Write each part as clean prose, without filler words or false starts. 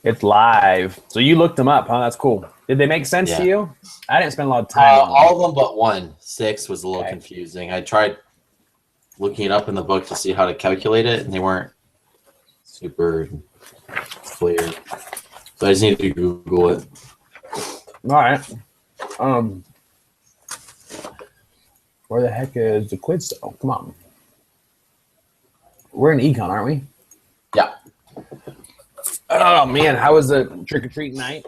It's live. So you looked them up, huh? That's cool. Did they make sense to Yeah. you? I didn't spend a lot of time on them. All of them but one. 6 was a little Okay. confusing. I tried looking it up in the book to see how to calculate it, and they weren't super clear. So I just need to Google it. All right. Where the heck is the quiz? Oh, come on. We're in econ, aren't we? Yeah. Oh man, how was the trick or treat night?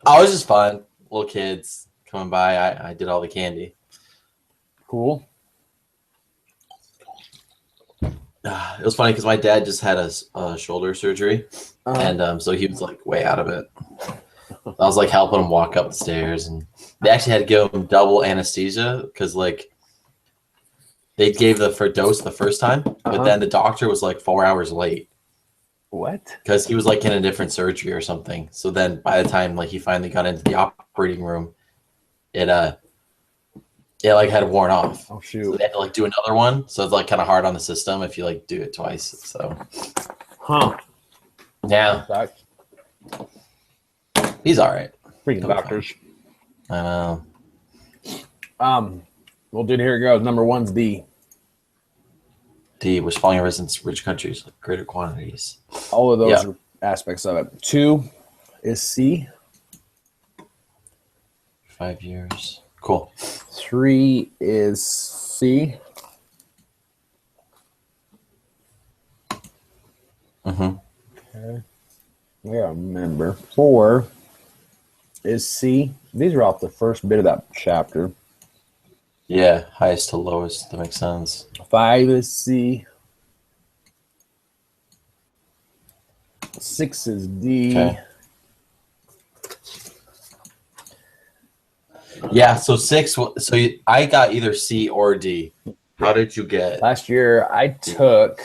Oh, it was just fun. Little kids coming by. I did all the candy. Cool. It was funny because my dad just had a shoulder surgery, and so he was like way out of it. I was like helping him walk up the stairs, and they actually had to give him double anesthesia because like they gave the dose the first time, but then the doctor was like 4 hours late. What? Because he was like in a different surgery or something. So then by the time like he finally got into the operating room, it like had worn off. Oh shoot. So they had to like do another one. So it's like kind of hard on the system if you like do it twice. So yeah, Sucks. he's all right. Freaking doctors. I know. Well, dude, here it goes. Number one's D. D was falling residents rich countries like greater quantities. All of those are aspects of it. 2 is C. 5 years. Cool. 3 is C. Mm-hmm. Okay. Yeah, remember. 4 is C. These are off the first bit of that chapter. Yeah, highest to lowest. That makes sense. 5 is C. 6 is D. Okay. Yeah, so 6. So I got either C or D. How did you get? Last year, I took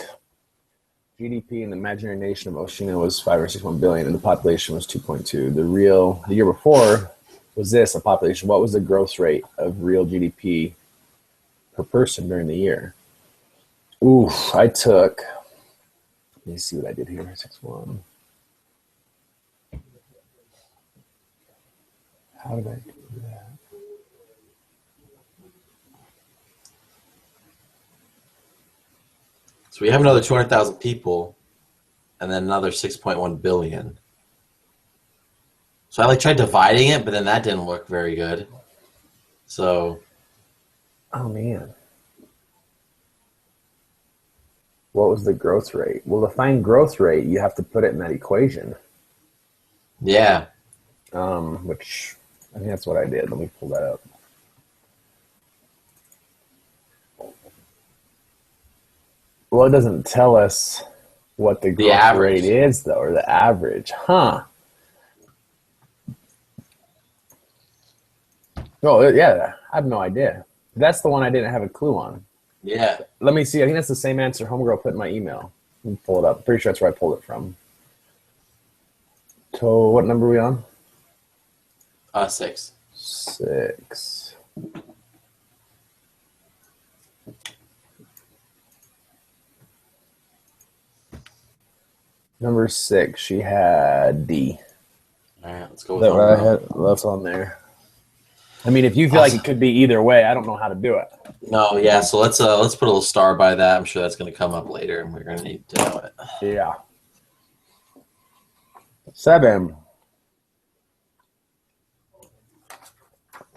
GDP in the imaginary nation of Oceania was 5 or 6 billion, and the population was 2.2. The year before was this, a population. What was the growth rate of real GDP per person during the year? Oof, I took, let me see what I did here, 6-1. How did I do that? So we have another 200,000 people, and then another 6.1 billion. So I like tried dividing it, but then that didn't work very good. So. Oh man. What was the growth rate? Well, to find growth rate, you have to put it in that equation. Yeah. Which I think that's what I did. Let me pull that up. Well, it doesn't tell us what the growth rate is, though, or the average. Huh. Oh, yeah. I have no idea. That's the one I didn't have a clue on. Yeah. Let me see. I think that's the same answer Homegirl put in my email. Let me pull it up. Pretty sure that's where I pulled it from. So, what number are we on? 6. 6. Number 6, she had D. All right, let's go with that. That's on there. I mean, if you feel like it could be either way, I don't know how to do it. No, yeah. So let's put a little star by that. I'm sure that's going to come up later, and we're going to need to know it. Yeah. 7.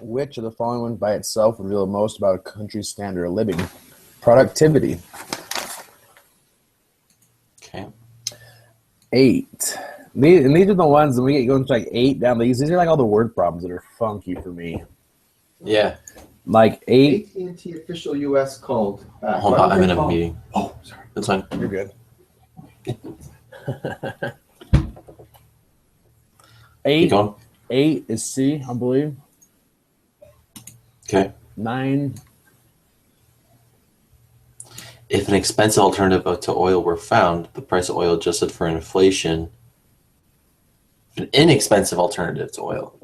Which of the following ones by itself would reveal most about a country's standard of living? Productivity. Okay. 8. These are the ones that we get going to like 8 down. These are like all the word problems that are funky for me. Yeah. Like 8. AT&T official U.S. called. Hold on, I'm in a meeting. Oh, sorry. That's fine. You're good. 8. Keep going. 8 is C, I believe. Okay. 9. If an expensive alternative to oil were found, the price of oil adjusted for inflation. An inexpensive alternative to oil.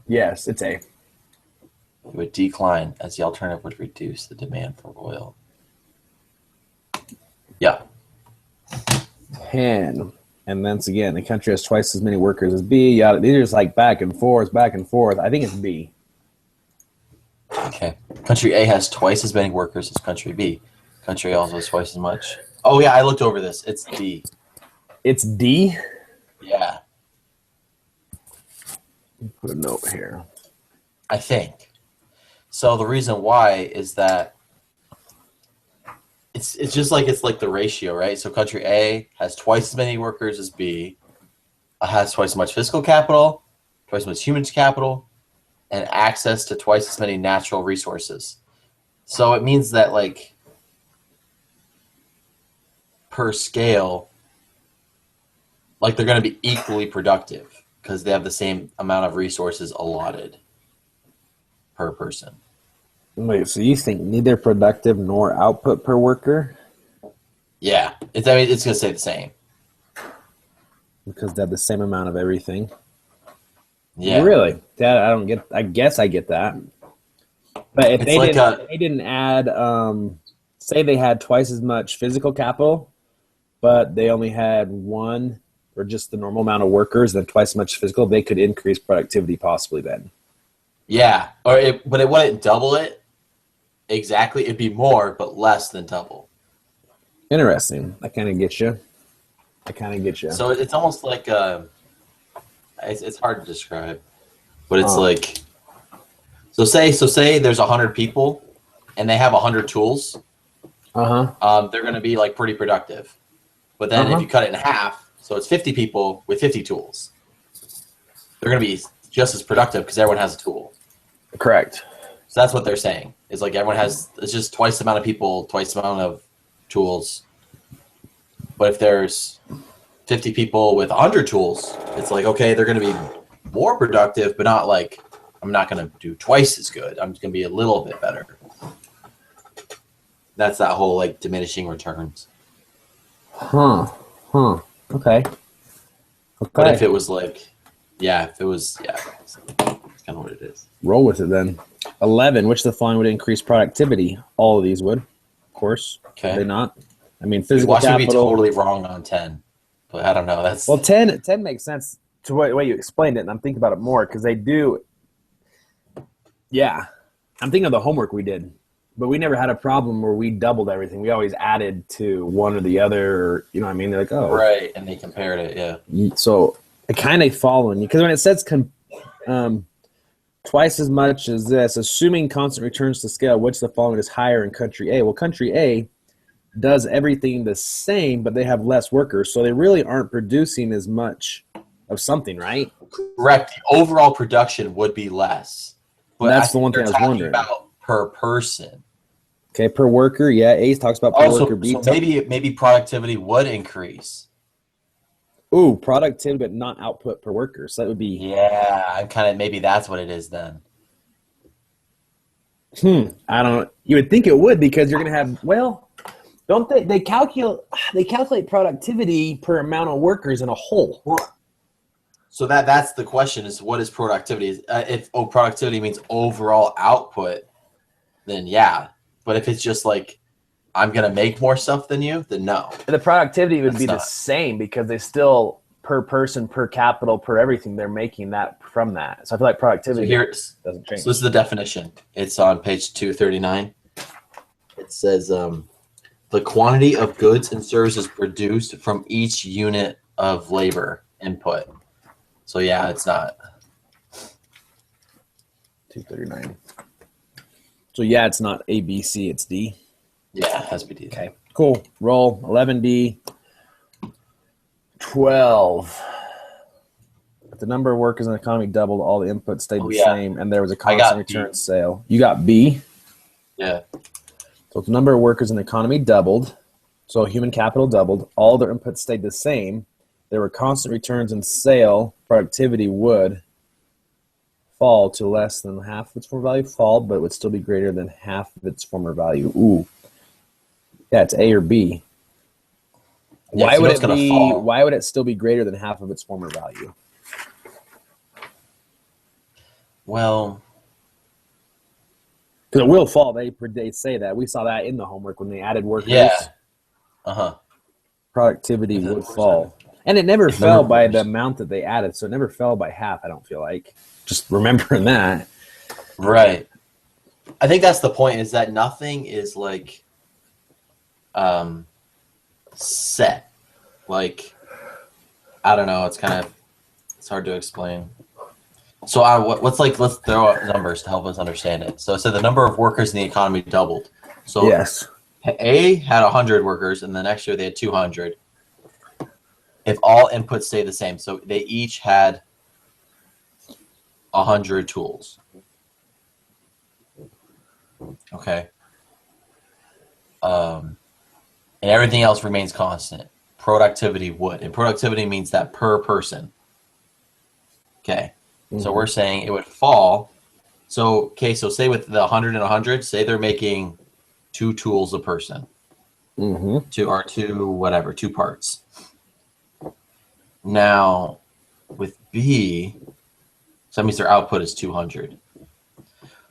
Yes, it's A. It would decline as the alternative would reduce the demand for oil. Yeah. 10. And once again, the country has twice as many workers as B. Yeah, these are just like back and forth, back and forth. I think it's B. Okay. Country A has twice as many workers as country B. Country A also has twice as much. Oh yeah, I looked over this. It's D. It's D? Yeah, Put a note here. I think. So the reason why is that it's just like it's like the ratio, right? So country A has twice as many workers as B, has twice as much fiscal capital, twice as much human capital, and access to twice as many natural resources. So it means that like per scale, like they're going to be equally productive because they have the same amount of resources allotted per person. Wait, so you think neither productive nor output per worker? Yeah, it's going to stay the same. Because they have the same amount of everything. Yeah, Really? That I don't get. I guess I get that. But if It's they like didn't, they didn't add, say they had twice as much physical capital, but they only had one or just the normal amount of workers, then twice as much physical, they could increase productivity possibly then. yeah, but it wouldn't double it exactly. It'd be more, but less than double. Interesting. I kind of get you. So it's almost like it's hard to describe, but it's like so say there's 100 people and they have 100 tools. They're going to be like pretty productive. But then if you cut it in half, so it's 50 people with 50 tools, they're going to be just as productive because everyone has a tool. Correct. So that's what they're saying. It's like it's just twice the amount of people, twice the amount of tools. But if there's 50 people with 100 tools, it's like, okay, they're going to be more productive, but not like, I'm not going to do twice as good. I'm just going to be a little bit better. That's that whole like diminishing returns. Okay. But if it was like, that's kind of what it is. Roll with it then. 11, which of the following would increase productivity? All of these would, of course. Okay. Would they not? I mean, physical Watch me be capital. totally wrong on 10, but I don't know. That's Well, 10 makes sense to the way you explained it, and I'm thinking about it more because they do. Yeah. I'm thinking of the homework we did, but we never had a problem where we doubled everything. We always added to one or the other, or, you know what I mean? They're like, oh. right, and they compared it, yeah. So I kind of following you because when it says twice as much as this, assuming constant returns to scale, which of the following is higher in country A? Well, country A does everything the same, but they have less workers, so they really aren't producing as much of something, right? Correct. The overall production would be less. But That's the one thing I was wondering. About per person. Okay, per worker, yeah. A talks about per Also, worker. B so maybe productivity would increase. Ooh, productivity, but not output per worker. So that would be. Yeah, I'm kind of maybe that's what it is then. I don't. You would think it would because you're going to have. Well, don't they? They calculate productivity per amount of workers in a whole. So that's the question: is what is productivity? If productivity means overall output, then yeah. But if it's just like I'm gonna make more stuff than you, then no. The productivity would That's be the not. same because they still per person, per capital, per everything. They're making that from that. So I feel like So productivity here's doesn't change. So this is the definition. It's on page 239. It says the quantity of goods and services produced from each unit of labor input. So yeah, it's not. 239. So yeah, it's not A, B, C. It's D. Yeah, it has to be D. Okay, cool. Roll 11D. 12. If the number of workers in the economy doubled, all the inputs stayed the same, and there was a constant return sale. You got B. Yeah. So if the number of workers in the economy doubled, so human capital doubled, all their inputs stayed the same, there were constant returns in sale, productivity would fall to less than half of its former value, but it would still be greater than half of its former value. Ooh. Yeah, it's A or B. Yeah, Why would it gonna be? fall. Why would it still be greater than half of its former value? Well, Because it will fall. They say that. We saw that in the homework when they added workers. yeah. Uh-huh. productivity would fall. And it never fell by the amount that they added, so it never fell by half, I don't feel like. Just remembering that. Right. I think that's the point, is that nothing is like set. Like, I don't know, it's hard to explain. So let's throw out numbers to help us understand it. So the number of workers in the economy doubled. So Yes. A had 100 workers, and the next year they had 200. If all inputs stay the same, so they each had 100 tools. Okay. And everything else remains constant. Productivity would. And productivity means that per person. Okay. Mm-hmm. So we're saying it would fall. So say with the 100 and 100, say they're making 2 tools a person. Mm-hmm. Two parts. Now, with B, so that means their output is 200.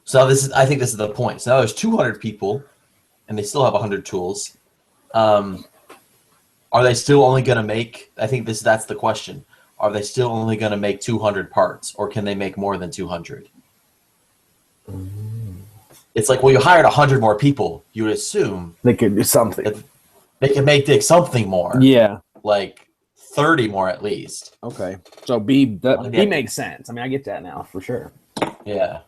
So I think this is the point. So now there's 200 people, and they still have 100 tools. Are they still only going to make? I think that's the question. Are they still only going to make 200 parts, or can they make more than 200? It's like, well, you hired 100 more people. You would assume they could do something. They could make something more. Yeah, like 30 more at least. Okay, so B makes sense. I mean, I get that now for sure. Yeah.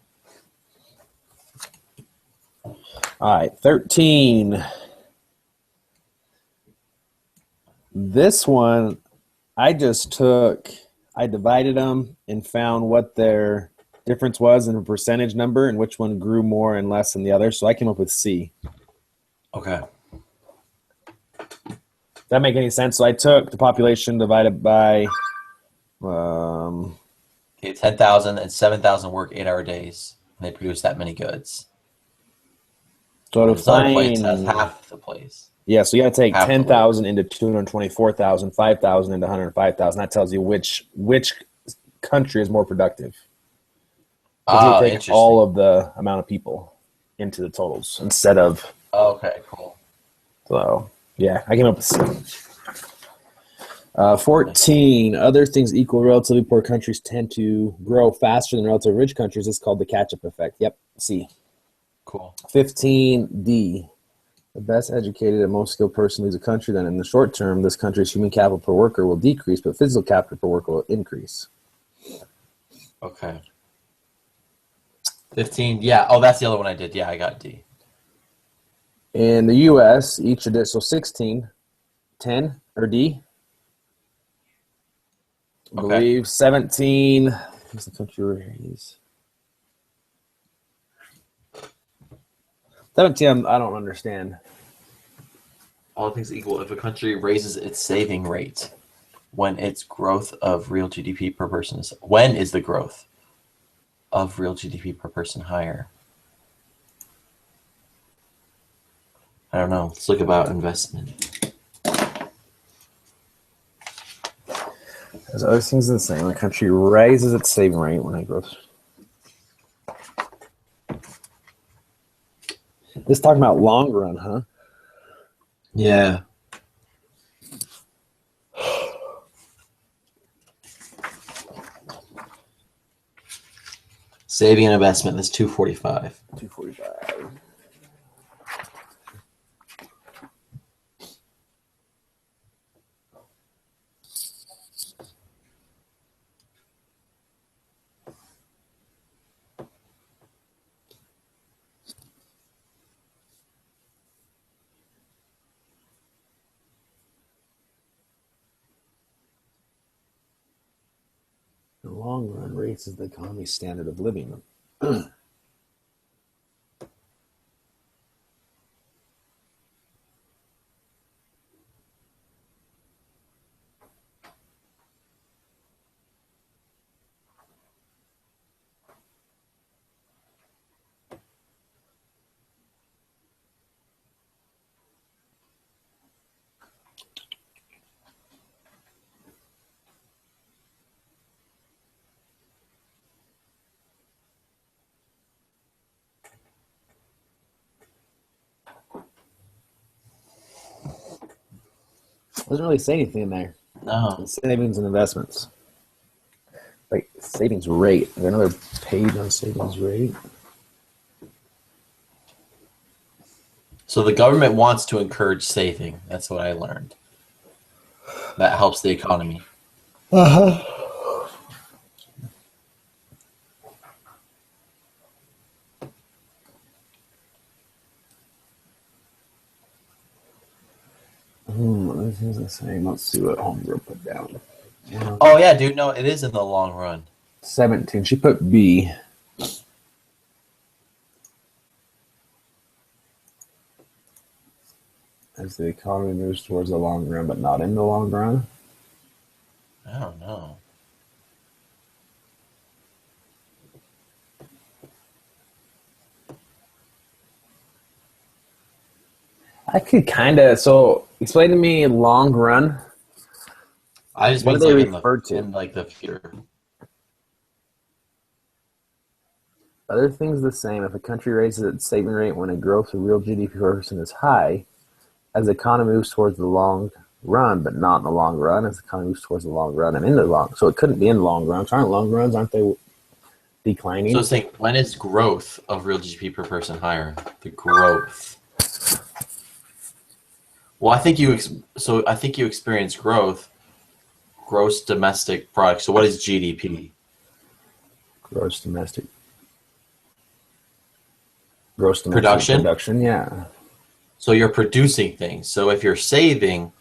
All right, 13. This one, I divided them and found what their difference was in a percentage number and which one grew more and less than the other. So I came up with C. Okay. Does that make any sense? So I took the population divided by 10,000 and 7,000 work 8-hour days, and they produce that many goods. So to find place has half the place. Yeah, so you got to take 10,000 into 224,000, 5,000 into 105,000. That tells you which country is more productive. You take all of the amount of people into the totals instead of. Okay, cool. So yeah, I came up with C. 14. Other things equal, relatively poor countries tend to grow faster than relatively rich countries. It's called the catch-up effect. Yep, C. Cool. 15. D. The best educated and most skilled person leaves a country, then in the short term, this country's human capital per worker will decrease, but physical capital per worker will increase. Okay. 15. Yeah. Oh, that's the other one I did. Yeah, I got D. In the U.S., each of this, so 16, 10, or D. I believe 17. What's the country where it is? 17, I don't understand. All things equal, if a country raises its saving rate, when its growth of real GDP per person is, when is the growth of real GDP per person higher? I don't know. Let's look about investment. There's other things the same. When a country raises its saving rate when it grows. This is talking about long run, huh? Yeah. Saving and investment, that's 245. 245. The long run raises the economy's standard of living. Doesn't really say anything in there. No. Savings and investments. Like savings rate. Is there another page on savings rate? So the government wants to encourage saving. That's what I learned. That helps the economy. This is the same. Let's see what Homegirl put down. Oh yeah, dude. No, it is in the long run. 17. She put B. As the economy moves towards the long run, but not in the long run. I don't know. I could kind of. So explain to me long run. I just What mean do they like refer to? in like the future. Other things the same. If a country raises its saving rate when a growth of real GDP per person is high, as the economy moves towards the long run, but not in the long run, as the economy moves towards the long run and in the long. So it couldn't be in the long run. Aren't long runs? Aren't they declining? So it's saying when is growth of real GDP per person higher? The growth. Well, I think you experience growth, gross domestic product. So what is GDP? Gross domestic Production? Production, yeah. So you're producing things. So if you're saving,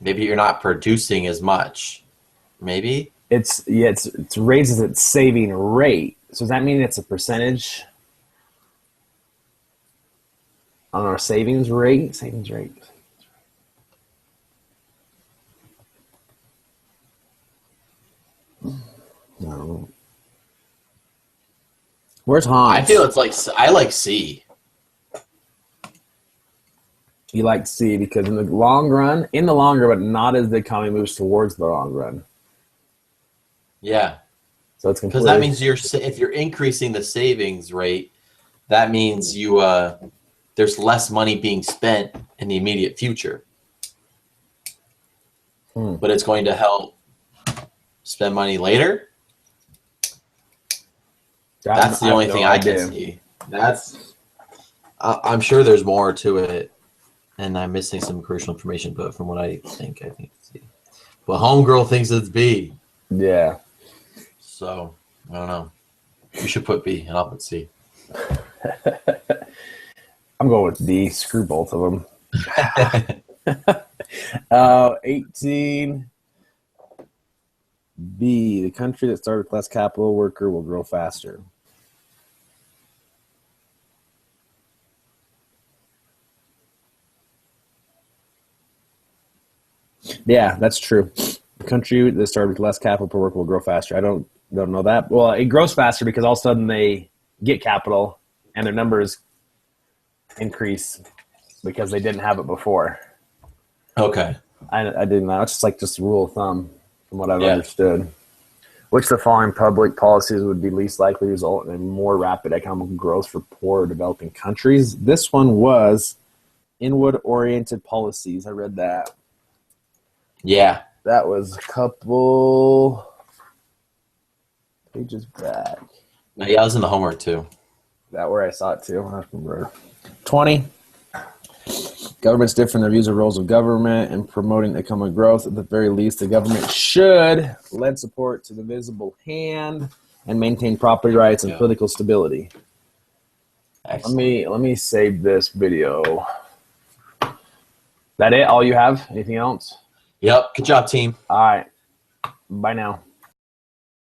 maybe you're not producing as much. Maybe? It raises its saving rate. So does that mean it's a percentage on our savings rate? Savings rate. No. Where's Hans? I feel it's like I like C. You like C because in the long run, but not as the economy moves towards the long run. Yeah. So it's Because that means if you're increasing the savings rate, that means there's less money being spent in the immediate future. But it's going to help spend money later. That's the only thing I can see. I'm sure there's more to it, and I'm missing some crucial information. But from what I think it's C. But Homegirl thinks it's B. Yeah. So I don't know. You should put B, and I'll put C. I'm going with D. Screw both of them. 18. B. The country that started with less capital worker will grow faster. Yeah, that's true. The country that started with less capital per worker will grow faster. I don't know that. Well, it grows faster because all of a sudden they get capital and their numbers increase because they didn't have it before. Okay. I didn't know. It's just a rule of thumb from what I've understood. Which the following public policies would be least likely to result in a more rapid economic growth for poor developing countries? This one was inward-oriented policies. I read that. Yeah. That was a couple pages back. Yeah, I was in the homework too. That where I saw it too. I remember. 20. Governments differ in their views of roles of government and promoting economic growth. At the very least, the government should lend support to the visible hand and maintain property rights and political stability. Excellent. Let me save this video. That it? All you have? Anything else? Yep. Good job, team. All right. Bye now.